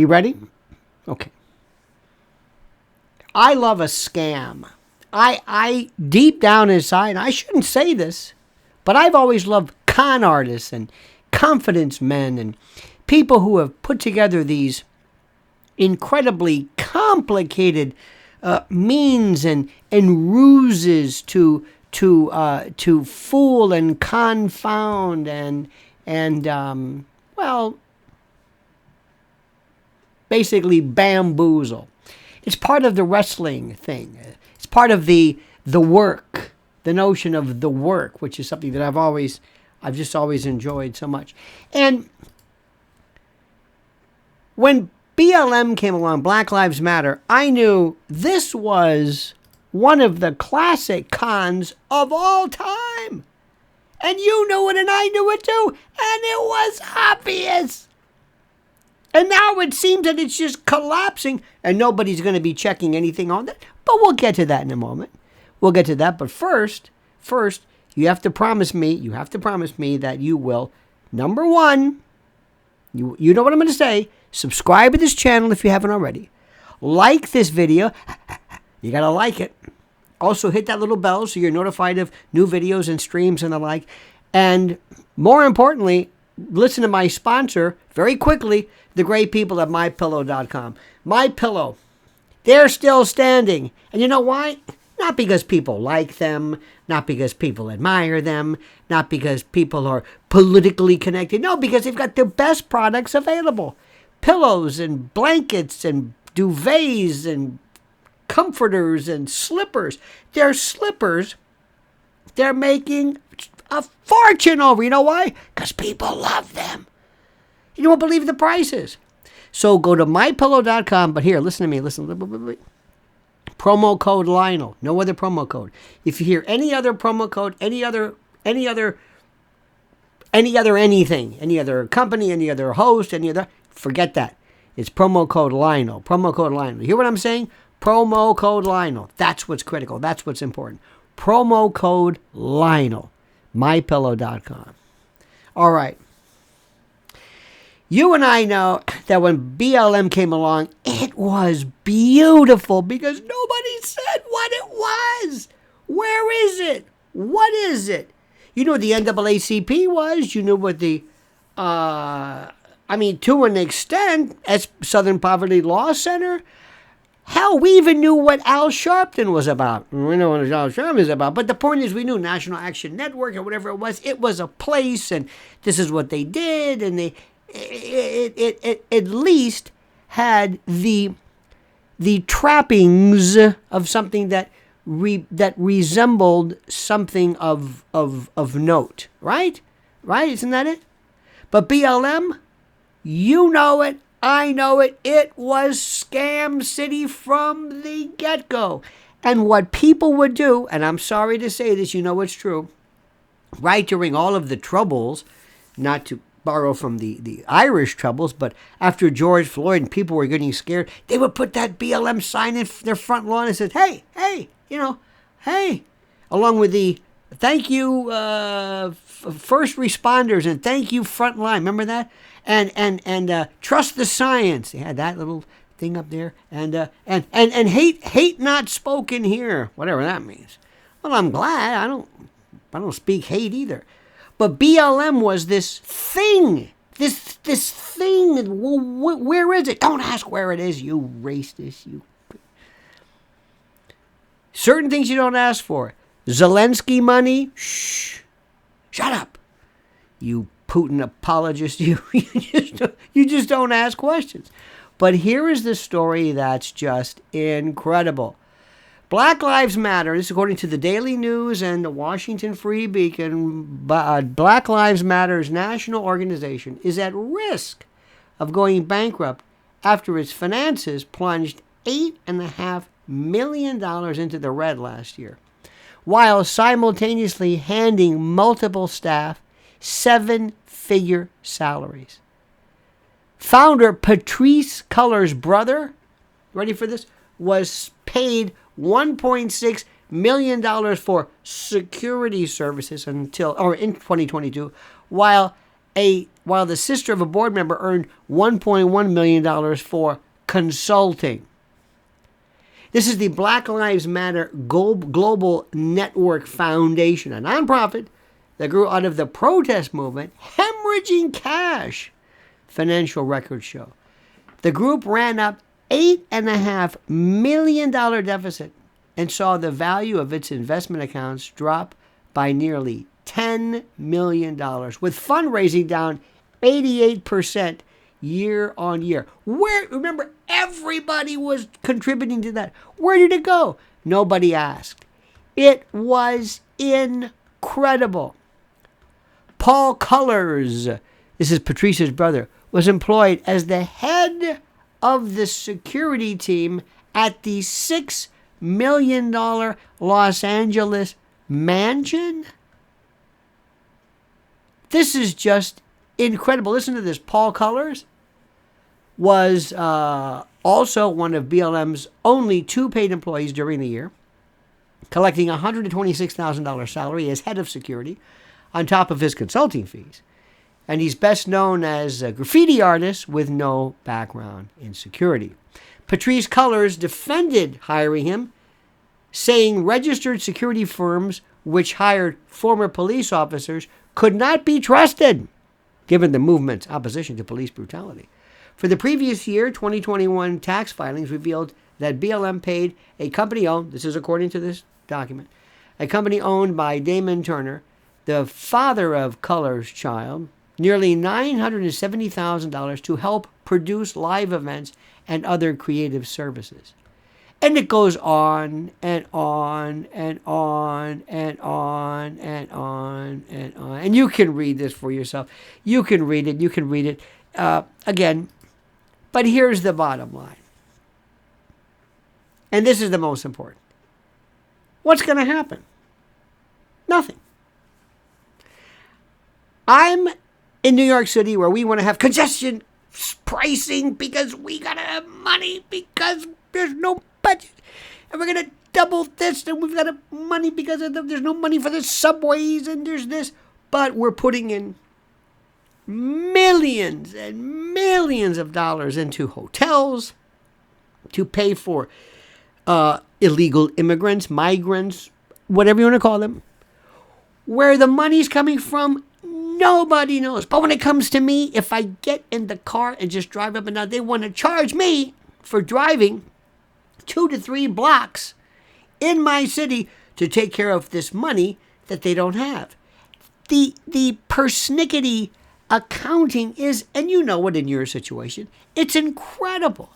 you ready? Okay. I love a scam. I deep down inside, I shouldn't say this, but I've always loved con artists and confidence men and people who have put together these incredibly complicated means and ruses to fool and confound and basically bamboozle. It's part of the wrestling thing. It's part of the work, the notion of the work, which is something that I've just always enjoyed so much. And when BLM came along, Black Lives Matter, I knew this was one of the classic cons of all time. And you knew it and I knew it too. And it was obvious. And now it seems that it's just collapsing and nobody's going to be checking anything on that. But we'll get to that in a moment. We'll get to that. But first, you have to promise me that you will, number one, you know what I'm going to say, subscribe to this channel if you haven't already. Like this video. You got to like it. Also hit that little bell so you're notified of new videos and streams and the like. And more importantly, listen to my sponsor very quickly, the great people at MyPillow.com. MyPillow, they're still standing. And you know why? Not because people like them, not because people admire them, not because people are politically connected. No, because they've got the best products available. Pillows and blankets and duvets and comforters and slippers. Their slippers, they're making a fortune over. You know why? Because people love them. You won't believe the prices. So go to mypillow.com. But here, listen to me. Listen. Promo code Lionel. No other promo code. If you hear any other promo code, any other anything, any other company, any other host, forget that. It's promo code Lionel. Promo code Lionel. You hear what I'm saying? Promo code Lionel. That's what's critical. That's what's important. Promo code Lionel. MyPillow.com. All right. You and I know that when BLM came along, it was beautiful because nobody said what it was. Where is it? What is it? You know what the NAACP was. You know what to an extent, as Southern Poverty Law Center. Hell, we even knew what Al Sharpton was about. We know what Al Sharpton is about. But the point is, we knew National Action Network or whatever it was. It was a place, and this is what they did, and it at least had the trappings of something that resembled something of note, right? Right? Isn't that it? But BLM, you know it, I know it. It was Scam City from the get-go. And what people would do, and I'm sorry to say this, you know it's true, right during all of the troubles, not to borrow from the Irish troubles, but after George Floyd and people were getting scared, they would put that BLM sign in their front lawn and said, hey, along with the thank you first responders and thank you front line. Remember that? And trust the science. They had that little thing up there. And hate not spoken here, whatever that means. Well, I'm glad. I don't speak hate either. But BLM was this thing. This thing. Where is it? Don't ask where it is, you racist. You. Certain things you don't ask for. Zelensky money? Shh. Shut up. You Putin apologist. You just don't ask questions. But here is the story that's just incredible. Black Lives Matter, this is according to the Daily News and the Washington Free Beacon, Black Lives Matter's national organization is at risk of going bankrupt after its finances plunged $8.5 million into the red last year, while simultaneously handing multiple staff seven-figure salaries. Founder Patrisse Cullors' brother, ready for this, was paid $1.6 million for security services in 2022, while while the sister of a board member earned $1.1 million for consulting. This is the Black Lives Matter Global Network Foundation, a nonprofit that grew out of the protest movement, hemorrhaging cash, financial records show. The group ran up $8.5 million deficit and saw the value of its investment accounts drop by nearly $10 million, with fundraising down 88% year on year. Remember, everybody was contributing to that. Where did it go? Nobody asked. It was incredible. Paul Cullors, this is Patrice's brother, was employed as the head of the security team at the $6 million Los Angeles mansion. This is just incredible. Listen to this. Paul Cullors was also one of BLM's only 2 paid employees during the year, collecting $126,000 salary as head of security on top of his consulting fees. And he's best known as a graffiti artist with no background in security. Patrice Cullors defended hiring him, saying registered security firms which hired former police officers could not be trusted, given the movement's opposition to police brutality. For the previous year, 2021 tax filings revealed that BLM paid a company owned, this is according to this document, a company owned by Damon Turner, the father of Cullors' child, nearly $970,000 to help produce live events and other creative services. And it goes on and on and on and on and on and on. And you can read this for yourself. You can read it. Again, but here's the bottom line. And this is the most important. What's going to happen? Nothing. I'm in New York City where we want to have congestion pricing because we got to have money because there's no budget. And we're going to double this and we've got money because there's no money for the subways and there's this. But we're putting in millions and millions of dollars into hotels to pay for illegal immigrants, migrants, whatever you want to call them. Where the money's coming from, nobody knows. But when it comes to me, if I get in the car and just drive up and down, they want to charge me for driving 2 to 3 blocks in my city to take care of this money that they don't have. The persnickety accounting is, and you know it in your situation, it's incredible.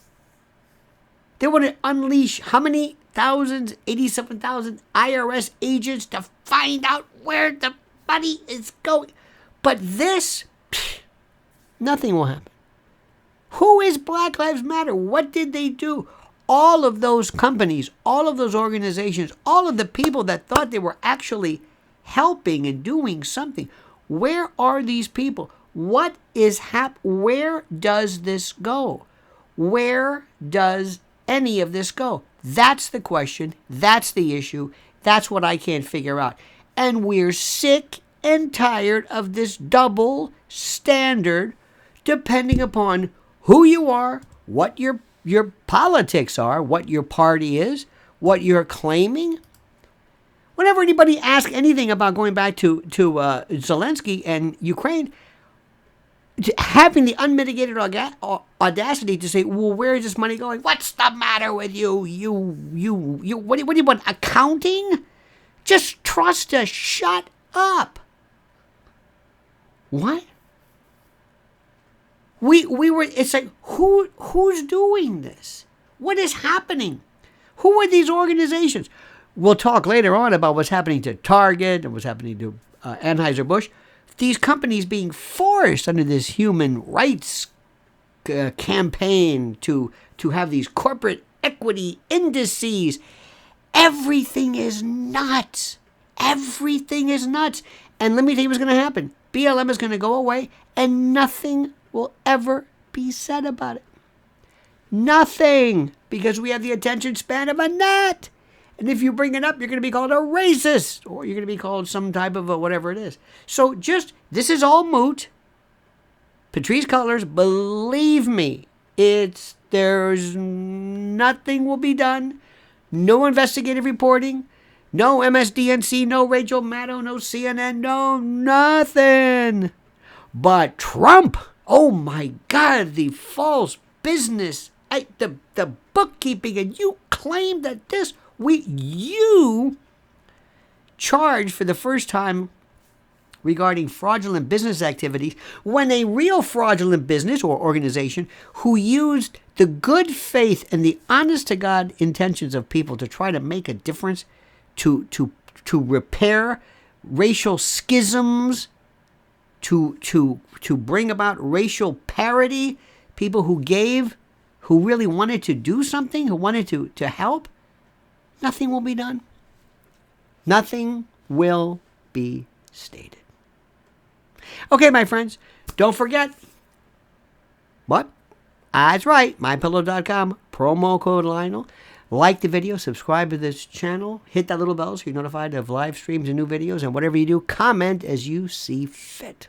They want to unleash how many thousands, 87,000 IRS agents to find out where the money is going. But this, nothing will happen. Who is Black Lives Matter? What did they do? All of those companies, all of those organizations, all of the people that thought they were actually helping and doing something. Where are these people? What is where does this go? Where does any of this go? That's the question. That's the issue. That's what I can't figure out. And we're sick and tired of this double standard depending upon who you are, what your politics are, what your party is, what you're claiming. Whenever anybody asks anything about going back to Zelensky and Ukraine, having the unmitigated audacity to say, well, where is this money going? What's the matter with you? What do you want, accounting? Just trust us. Shut up. What? We were, it's like, who's doing this? What is happening? Who are these organizations? We'll talk later on about what's happening to Target and what's happening to Anheuser-Busch. These companies being forced under this human rights campaign to have these corporate equity indices. Everything is nuts. Everything is nuts. And let me tell you what's going to happen. BLM is going to go away and nothing will ever be said about it. Nothing. Because we have the attention span of a gnat. And if you bring it up, you're going to be called a racist or you're going to be called some type of whatever it is. So this is all moot. Patrisse Cullors, believe me, there's nothing will be done. No investigative reporting. No MSDNC, no Rachel Maddow, no CNN, no nothing. But Trump, oh my God, the false business, the bookkeeping, and you claim that you charged for the first time regarding fraudulent business activities when a real fraudulent business or organization who used the good faith and the honest-to-God intentions of people to try to make a difference, to repair racial schisms, to bring about racial parity, people who really wanted to do something, who wanted to help, nothing will be done. Nothing will be stated. Okay, my friends, don't forget. What? That's right, mypillow.com, promo code Lionel. Like the video, subscribe to this channel, hit that little bell so you're notified of live streams and new videos, and whatever you do, comment as you see fit.